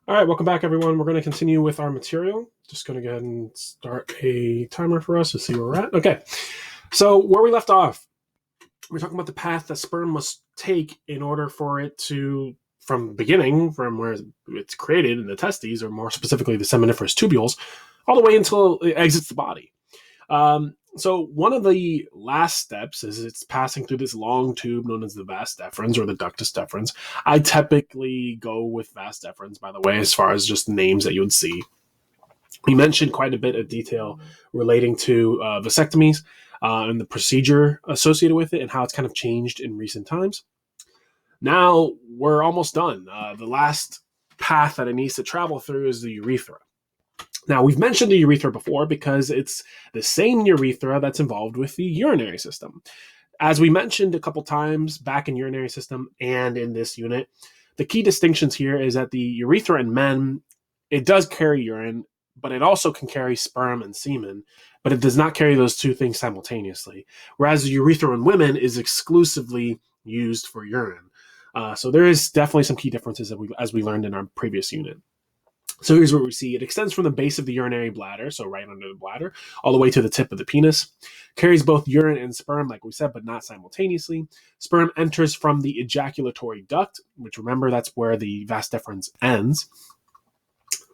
All right, welcome back, everyone. We're going to continue with our material. Just going to go ahead and start a timer for us to see where we're at. Okay, so where we left off, we're talking about the path that sperm must take in order for it to, from the beginning, from where it's created in the testes, or more specifically the seminiferous tubules, all the way until it exits the body. So one of the last steps is it's passing through this long tube known as the Vas Deferens or the Ductus Deferens. I typically go with Vas Deferens, by the way, as far as just names that you would see. We mentioned quite a bit of detail relating to vasectomies and the procedure associated with it and how it's kind of changed in recent times. Now we're almost done. The last path that it needs to travel through is the urethra. Now, we've mentioned the urethra before because it's the same urethra that's involved with the urinary system. As we mentioned a couple times back in urinary system and in this unit, the key distinctions here is that the urethra in men, it does carry urine, but it also can carry sperm and semen, but it does not carry those two things simultaneously. Whereas the urethra in women is exclusively used for urine. So there is definitely some key differences as we learned in our previous unit. So here's what we see. It extends from the base of the urinary bladder, so right under the bladder, all the way to the tip of the penis. Carries both urine and sperm, like we said, but not simultaneously. Sperm enters from the ejaculatory duct, which remember that's where the Vas Deferens ends.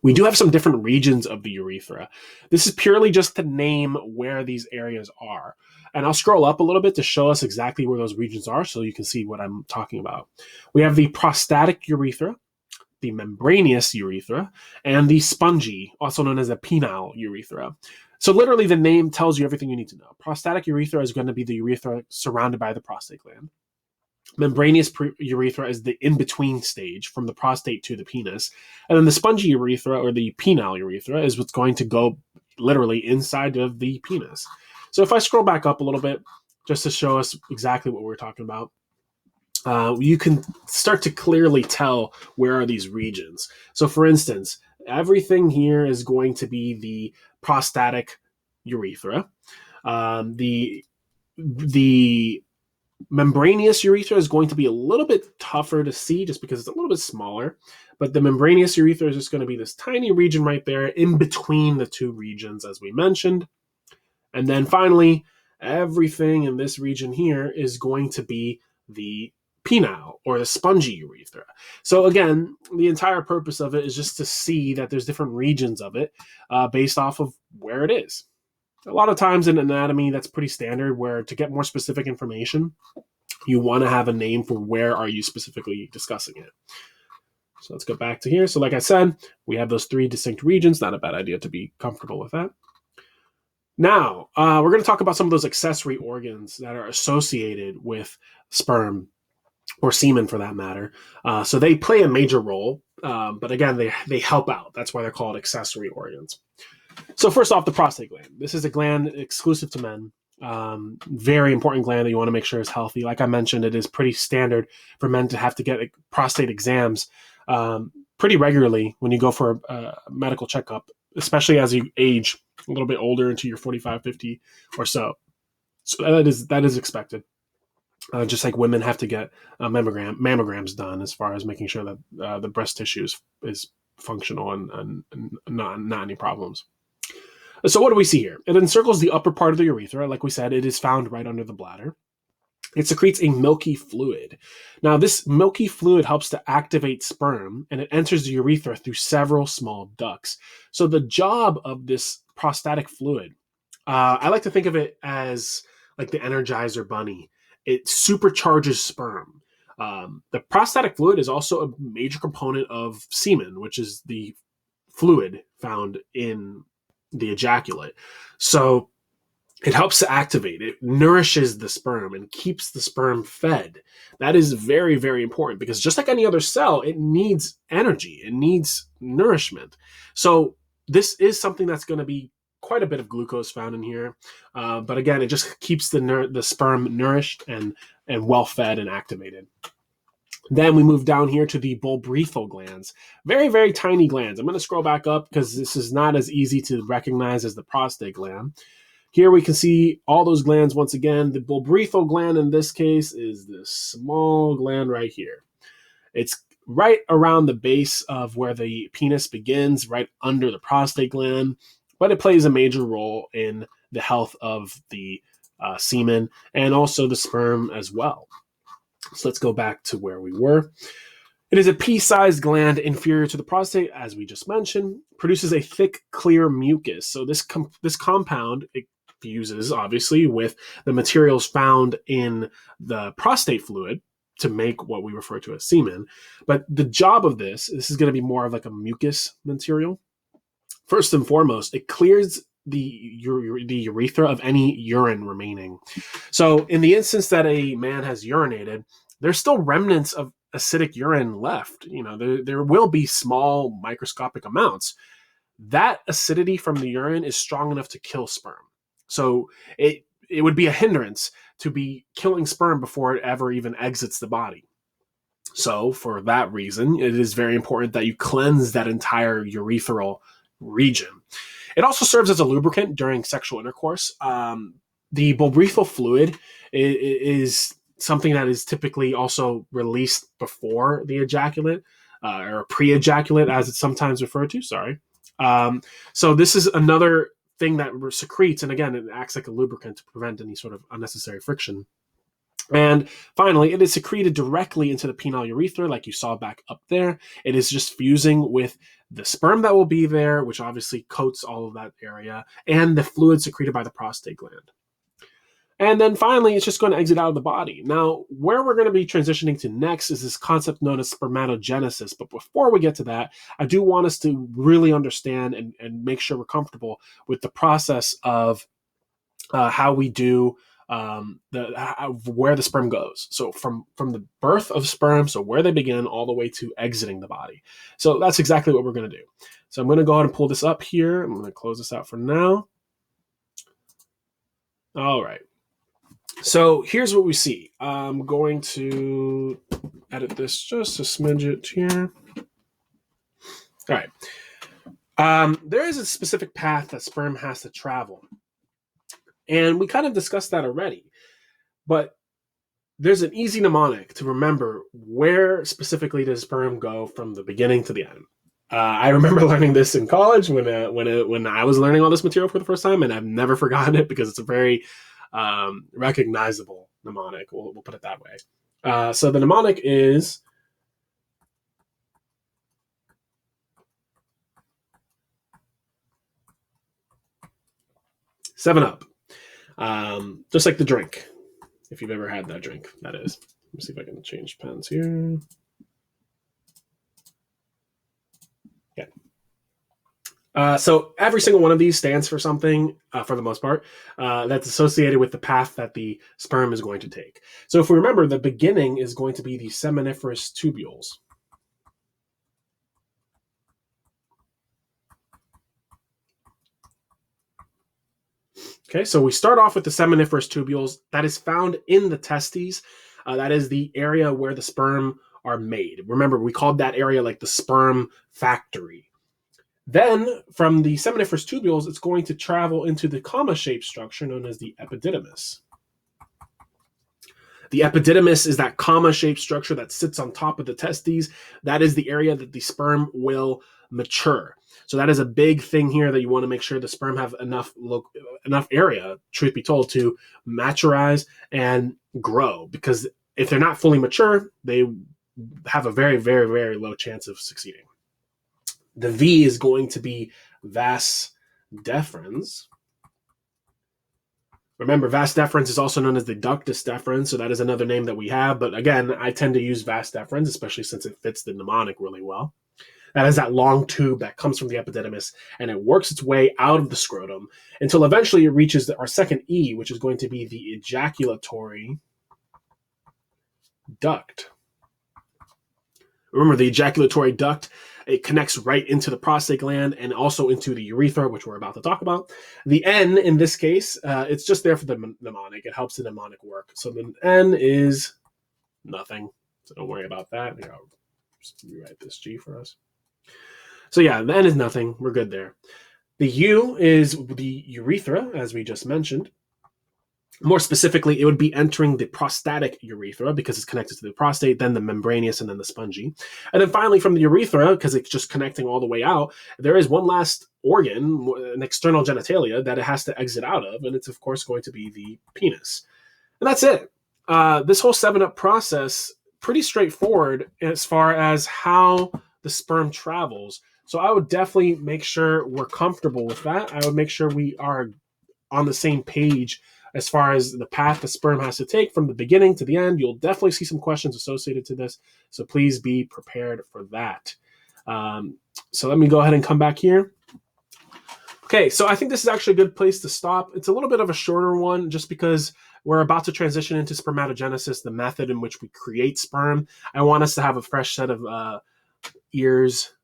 We do have some different regions of the urethra. This is purely just to name where these areas are. And I'll scroll up a little bit to show us exactly where those regions are so you can see what I'm talking about. We have the prostatic urethra, the membranous urethra, and the spongy, also known as the penile urethra. So literally the name tells you everything you need to know. Prostatic urethra is going to be the urethra surrounded by the prostate gland. Membranous urethra is the in-between stage from the prostate to the penis. And then the spongy urethra, or the penile urethra, is what's going to go literally inside of the penis. So if I scroll back up a little bit, just to show us exactly what we're talking about, you can start to clearly tell where are these regions. So for instance, everything here is going to be the prostatic urethra. The membranous urethra is going to be a little bit tougher to see just because it's a little bit smaller, but the membranous urethra is just going to be this tiny region right there in between the two regions, as we mentioned. And then finally, everything in this region here is going to be the penile or the spongy urethra. So again, the entire purpose of it is just to see that there's different regions of it based off of where it is. A lot of times in anatomy, that's pretty standard, where to get more specific information, you want to have a name for where are you specifically discussing it. So let's go back to here. So like I said, we have those three distinct regions. Not a bad idea to be comfortable with that. Now, we're going to talk about some of those accessory organs that are associated with sperm or semen for that matter. So they play a major role, but again, they help out. That's why they're called accessory organs. So first off, the prostate gland. This is a gland exclusive to men. Very important gland that you want to make sure is healthy. Like I mentioned, it is pretty standard for men to have to get prostate exams pretty regularly when you go for a medical checkup, especially as you age a little bit older into your 45, 50 or so. So that is expected. Just like women have to get mammograms done as far as making sure that the breast tissue is functional and not any problems. So what do we see here? It encircles the upper part of the urethra. Like we said, it is found right under the bladder. It secretes a milky fluid. Now, this milky fluid helps to activate sperm, and it enters the urethra through several small ducts. So the job of this prostatic fluid, I like to think of it as like the Energizer Bunny. It supercharges sperm. The prostatic fluid is also a major component of semen, which is the fluid found in the ejaculate. So it helps to activate. It nourishes the sperm and keeps the sperm fed. That is very, very important because just like any other cell, it needs energy. It needs nourishment. So this is something that's going to be quite a bit of glucose found in here. But again, it just keeps the sperm nourished and well fed and activated. Then we move down here to the bulbourethral glands. Very, very tiny glands. I'm going to scroll back up because this is not as easy to recognize as the prostate gland. Here we can see all those glands once again. The bulbourethral gland in this case is this small gland right here. It's right around the base of where the penis begins, right under the prostate gland, but it plays a major role in the health of the semen and also the sperm as well. So let's go back to where we were. It is a pea-sized gland inferior to the prostate, as we just mentioned, produces a thick, clear mucus. So this compound, it fuses, obviously, with the materials found in the prostate fluid to make what we refer to as semen. But the job of this is going to be more of like a mucus material. First and foremost, it clears the urethra of any urine remaining. So in the instance that a man has urinated, there's still remnants of acidic urine left. There will be small microscopic amounts. That acidity from the urine is strong enough to kill sperm. So it would be a hindrance to be killing sperm before it ever even exits the body. So for that reason, it is very important that you cleanse that entire urethral region. It also serves as a lubricant during sexual intercourse. The bulbourethral fluid is something that is typically also released before the ejaculate, or pre-ejaculate, as it's sometimes referred to. So this is another thing that secretes, and again, it acts like a lubricant to prevent any sort of unnecessary friction. And finally, it is secreted directly into the penile urethra, like you saw back up there. It is just fusing with the sperm that will be there, which obviously coats all of that area, and the fluid secreted by the prostate gland. And then finally, it's just going to exit out of the body. Now, where we're going to be transitioning to next is this concept known as spermatogenesis. But before we get to that, I do want us to really understand and make sure we're comfortable with the process of how we do where the sperm goes. So from the birth of sperm, so where they begin, all the way to exiting the body. So that's exactly what we're going to do. So I'm going to go ahead and pull this up here. I'm going to close this out for now. All right. So here's what we see. I'm going to edit this just a smidget here. All right. There is a specific path that sperm has to travel. And we kind of discussed that already. But there's an easy mnemonic to remember where specifically does sperm go from the beginning to the end. I remember learning this in college when I was learning all this material for the first time, and I've never forgotten it because it's a very recognizable mnemonic. We'll put it that way. So the mnemonic is 7-Up. Just like the drink, if you've ever had that drink, that is. Let me see if I can change pens here. Yeah. So every single one of these stands for something, for the most part, that's associated with the path that the sperm is going to take. So if we remember, the beginning is going to be the seminiferous tubules. Okay, so we start off with the seminiferous tubules. That is found in the testes. That is the area where the sperm are made. Remember, we called that area like the sperm factory. Then, from the seminiferous tubules, it's going to travel into the comma-shaped structure known as the epididymis. The epididymis is that comma-shaped structure that sits on top of the testes. That is the area that the sperm will mature. So that is a big thing here that you want to make sure the sperm have enough area, truth be told, to maturize and grow. Because if they're not fully mature, they have a very, very, very low chance of succeeding. The V is going to be Vas Deferens. Remember, Vas Deferens is also known as the Ductus Deferens, so that is another name that we have. But again, I tend to use Vas Deferens, especially since it fits the mnemonic really well. That is that long tube that comes from the epididymis, and it works its way out of the scrotum until eventually it reaches our second E, which is going to be the ejaculatory duct. Remember, the ejaculatory duct, it connects right into the prostate gland and also into the urethra, which we're about to talk about. The N, in this case, it's just there for the mnemonic. It helps the mnemonic work. So the N is nothing. So don't worry about that. Here, I'll just rewrite this G for us. So yeah, the N is nothing. We're good there. The U is the urethra, as we just mentioned. More specifically, it would be entering the prostatic urethra because it's connected to the prostate, then the membranous, and then the spongy. And then finally from the urethra, because it's just connecting all the way out, there is one last organ, an external genitalia, that it has to exit out of, and it's of course going to be the penis. And that's it. This whole 7-Up process, pretty straightforward as far as how the sperm travels. So I would definitely make sure we're comfortable with that. I would make sure we are on the same page as far as the path the sperm has to take from the beginning to the end. You'll definitely see some questions associated to this, so please be prepared for that. So let me go ahead and come back here. Okay, so I think this is actually a good place to stop. It's a little bit of a shorter one just because we're about to transition into spermatogenesis, the method in which we create sperm. I want us to have a fresh set of ears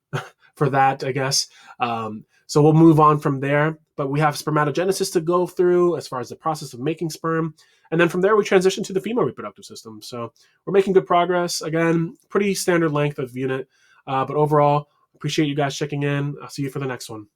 for that, I guess. So we'll move on from there. But we have spermatogenesis to go through as far as the process of making sperm. And then from there, we transition to the female reproductive system. So we're making good progress. Again, pretty standard length of unit. But overall, appreciate you guys checking in. I'll see you for the next one.